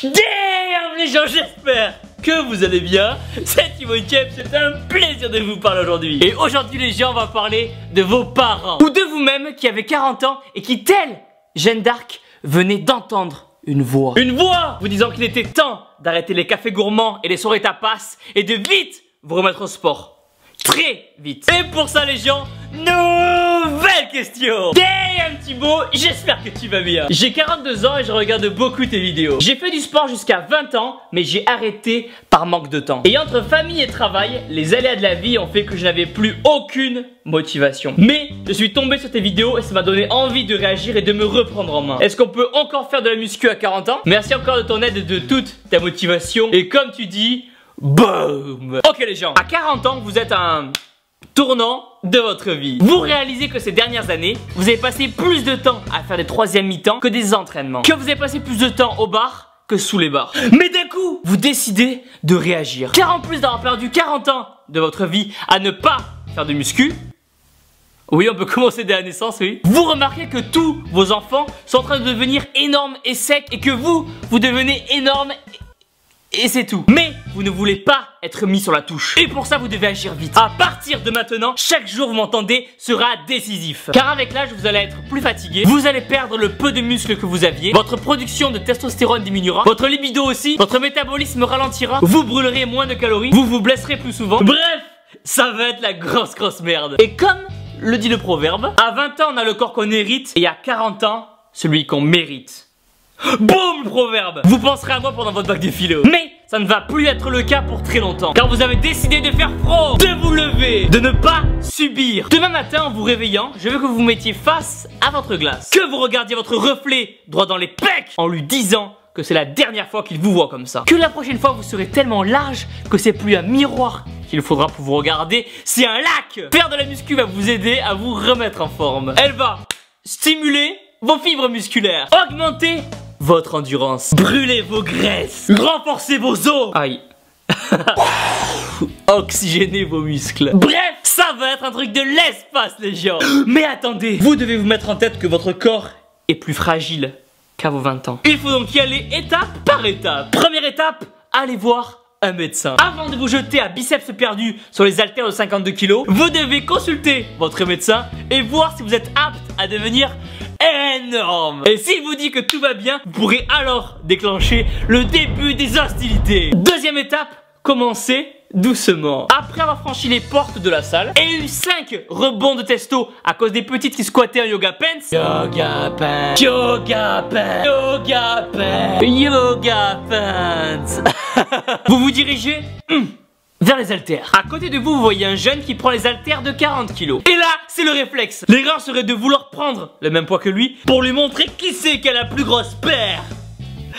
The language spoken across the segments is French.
Damn les gens, j'espère que vous allez bien. C'est Timon Kep, c'est un plaisir de vous parler aujourd'hui. Et aujourd'hui les gens, on va parler de vos parents ou de vous-même qui avez 40 ans et qui, tel Jeanne d'Arc, venez d'entendre une voix. Une voix vous disant qu'il était temps d'arrêter les cafés gourmands et les soirées tapas et de vite vous remettre au sport. Très vite. Et pour ça les gens, nouvelle question. Damn Thibaut, j'espère que tu vas bien. J'ai 42 ans et je regarde beaucoup tes vidéos. J'ai fait du sport jusqu'à 20 ans, mais j'ai arrêté par manque de temps. Et entre famille et travail, les aléas de la vie ont fait que je n'avais plus aucune motivation. Mais je suis tombé sur tes vidéos et ça m'a donné envie de réagir et de me reprendre en main. Est-ce qu'on peut encore faire de la muscu à 40 ans? Merci encore de ton aide et de toute ta motivation. Et comme tu dis, boum. Ok les gens, à 40 ans, vous êtes à un tournant de votre vie. Vous réalisez que ces dernières années, vous avez passé plus de temps à faire des troisièmes mi-temps que des entraînements. Que vous avez passé plus de temps au bar que sous les bars. Mais d'un coup, vous décidez de réagir. Car en plus d'avoir perdu 40 ans de votre vie à ne pas faire de muscu, oui, on peut commencer dès la naissance, oui. Vous remarquez que tous vos enfants sont en train de devenir énormes et secs et que vous devenez énormes et c'est tout. Mais vous ne voulez pas être mis sur la touche. Et pour ça, vous devez agir vite. À partir de maintenant, chaque jour, vous m'entendez, sera décisif. Car avec l'âge, vous allez être plus fatigué. Vous allez perdre le peu de muscles que vous aviez. Votre production de testostérone diminuera. Votre libido aussi. Votre métabolisme ralentira. Vous brûlerez moins de calories. Vous vous blesserez plus souvent. Bref, ça va être la grosse merde. Et comme le dit le proverbe, à 20 ans, on a le corps qu'on hérite. Et à 40 ans, celui qu'on mérite. Boum, le proverbe. Vous penserez à moi pendant votre bac de philo. Mais ça ne va plus être le cas pour très longtemps. Car vous avez décidé de faire front, de vous lever, de ne pas subir. Demain matin, en vous réveillant, je veux que vous vous mettiez face à votre glace. Que vous regardiez votre reflet droit dans les pecs en lui disant que c'est la dernière fois qu'il vous voit comme ça. Que la prochaine fois, vous serez tellement large que c'est plus un miroir qu'il faudra pour vous regarder, c'est un lac. Faire de la muscu va vous aider à vous remettre en forme. Elle va stimuler vos fibres musculaires, augmenter votre endurance, brûlez vos graisses, renforcez vos os, aïe, oxygénez vos muscles. Bref, ça va être un truc de l'espace les gens. Mais attendez, vous devez vous mettre en tête que votre corps est plus fragile qu'à vos 20 ans. Il faut donc y aller étape par étape. Première étape, allez voir un médecin. Avant de vous jeter à biceps perdus sur les haltères de 52 kg, vous devez consulter votre médecin et voir si vous êtes apte à devenir énorme. Et s'il vous dit que tout va bien, vous pourrez alors déclencher le début des hostilités. Deuxième étape, commencez doucement. Après avoir franchi les portes de la salle et eu 5 rebonds de testo à cause des petites qui squattaient en yoga pants. Yoga pants, yoga pants, yoga pants, yoga pants. Vous vous dirigez vers les haltères. À côté de vous, vous voyez un jeune qui prend les haltères de 40 kg. Et là, c'est le réflexe. L'erreur serait de vouloir prendre le même poids que lui pour lui montrer qui c'est qui a la plus grosse paire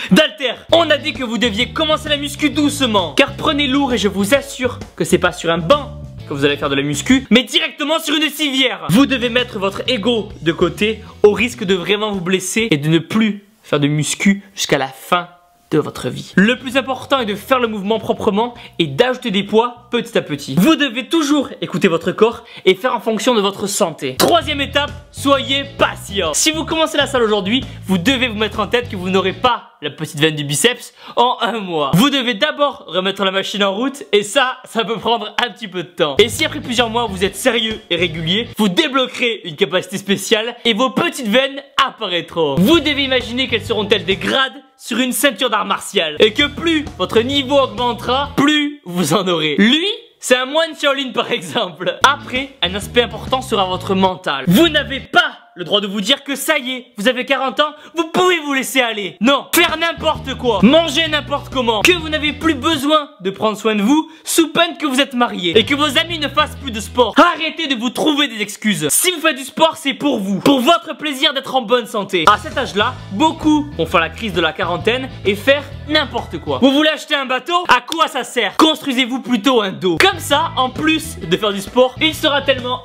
d'haltères. On a dit que vous deviez commencer la muscu doucement. Car prenez lourd et je vous assure que c'est pas sur un banc que vous allez faire de la muscu, mais directement sur une civière. Vous devez mettre votre ego de côté au risque de vraiment vous blesser et de ne plus faire de muscu jusqu'à la fin de votre vie. Le plus important est de faire le mouvement proprement et d'ajouter des poids petit à petit. Vous devez toujours écouter votre corps et faire en fonction de votre santé. Troisième étape, soyez patient. Si vous commencez la salle aujourd'hui, vous devez vous mettre en tête que vous n'aurez pas la petite veine du biceps en un mois. Vous devez d'abord remettre la machine en route et ça peut prendre un petit peu de temps. Et si après plusieurs mois vous êtes sérieux et régulier, vous débloquerez une capacité spéciale et vos petites veines apparaîtront. Vous devez imaginer quelles seront elles des grades sur une ceinture d'art martial et que plus votre niveau augmentera, plus vous en aurez. Lui, c'est un moine Shaolin par exemple. Après, un aspect important sera votre mental. Vous n'avez pas le droit de vous dire que ça y est, vous avez 40 ans, vous pouvez vous laisser aller. Non, faire n'importe quoi, manger n'importe comment, que vous n'avez plus besoin de prendre soin de vous sous peine que vous êtes marié et que vos amis ne fassent plus de sport. Arrêtez de vous trouver des excuses. Si vous faites du sport, c'est pour vous, pour votre plaisir d'être en bonne santé. À cet âge-là, beaucoup vont faire la crise de la quarantaine et faire n'importe quoi. Vous voulez acheter un bateau? À quoi ça sert? Construisez-vous plutôt un dos. Comme ça, en plus de faire du sport, il sera tellement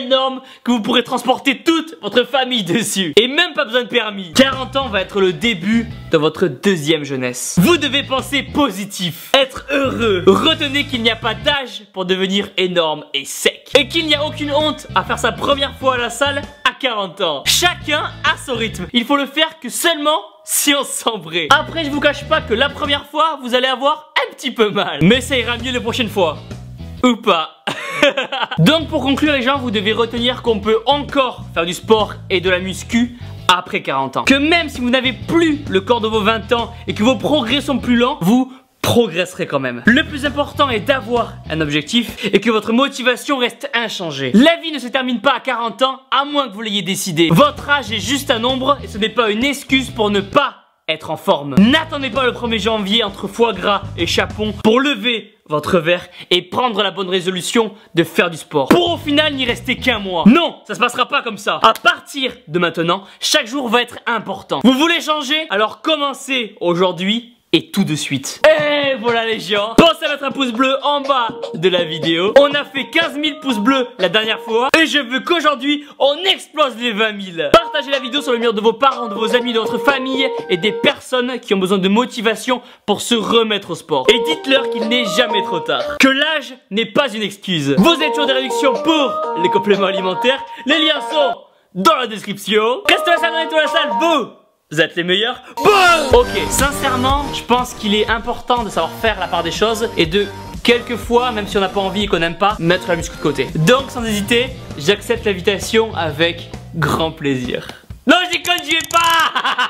énorme que vous pourrez transporter toute votre famille dessus. Et même pas besoin de permis. 40 ans va être le début de votre deuxième jeunesse. Vous devez penser positif, être heureux. Retenez qu'il n'y a pas d'âge pour devenir énorme et sec. Et qu'il n'y a aucune honte à faire sa première fois à la salle à 40 ans. Chacun a son rythme. Il faut le faire que seulement si on s'embrait. Après, je vous cache pas que la première fois, vous allez avoir un petit peu mal. Mais ça ira mieux les prochaines fois. Ou pas. Donc pour conclure les gens, vous devez retenir qu'on peut encore faire du sport et de la muscu après 40 ans. Que même si vous n'avez plus le corps de vos 20 ans et que vos progrès sont plus lents, vous progresserez quand même. Le plus important est d'avoir un objectif et que votre motivation reste inchangée. La vie ne se termine pas à 40 ans à moins que vous l'ayez décidé. Votre âge est juste un nombre et ce n'est pas une excuse pour ne pas être en forme. N'attendez pas le 1er janvier entre foie gras et chapon pour lever votre verre et prendre la bonne résolution de faire du sport. Pour au final n'y rester qu'un mois. Non, ça se passera pas comme ça. À partir de maintenant, chaque jour va être important. Vous voulez changer? Alors commencez aujourd'hui et tout de suite. Et voilà les gens, pensez à mettre un pouce bleu en bas de la vidéo. On a fait 15 000 pouces bleus la dernière fois et je veux qu'aujourd'hui on explose les 20 000. Partagez la vidéo sur le mur de vos parents, de vos amis, de votre famille et des personnes qui ont besoin de motivation pour se remettre au sport. Et dites-leur qu'il n'est jamais trop tard, que l'âge n'est pas une excuse. Vous avez toujours des réductions pour les compléments alimentaires. Les liens sont dans la description. Restez à la salle, on est à la salle, vous êtes les meilleurs. Boum. Ok, sincèrement, je pense qu'il est important de savoir faire la part des choses et de, quelquefois, même si on n'a pas envie et qu'on n'aime pas, mettre la muscu de côté. Donc, sans hésiter, j'accepte l'invitation avec grand plaisir. Non, je déconne, j'y vais pas.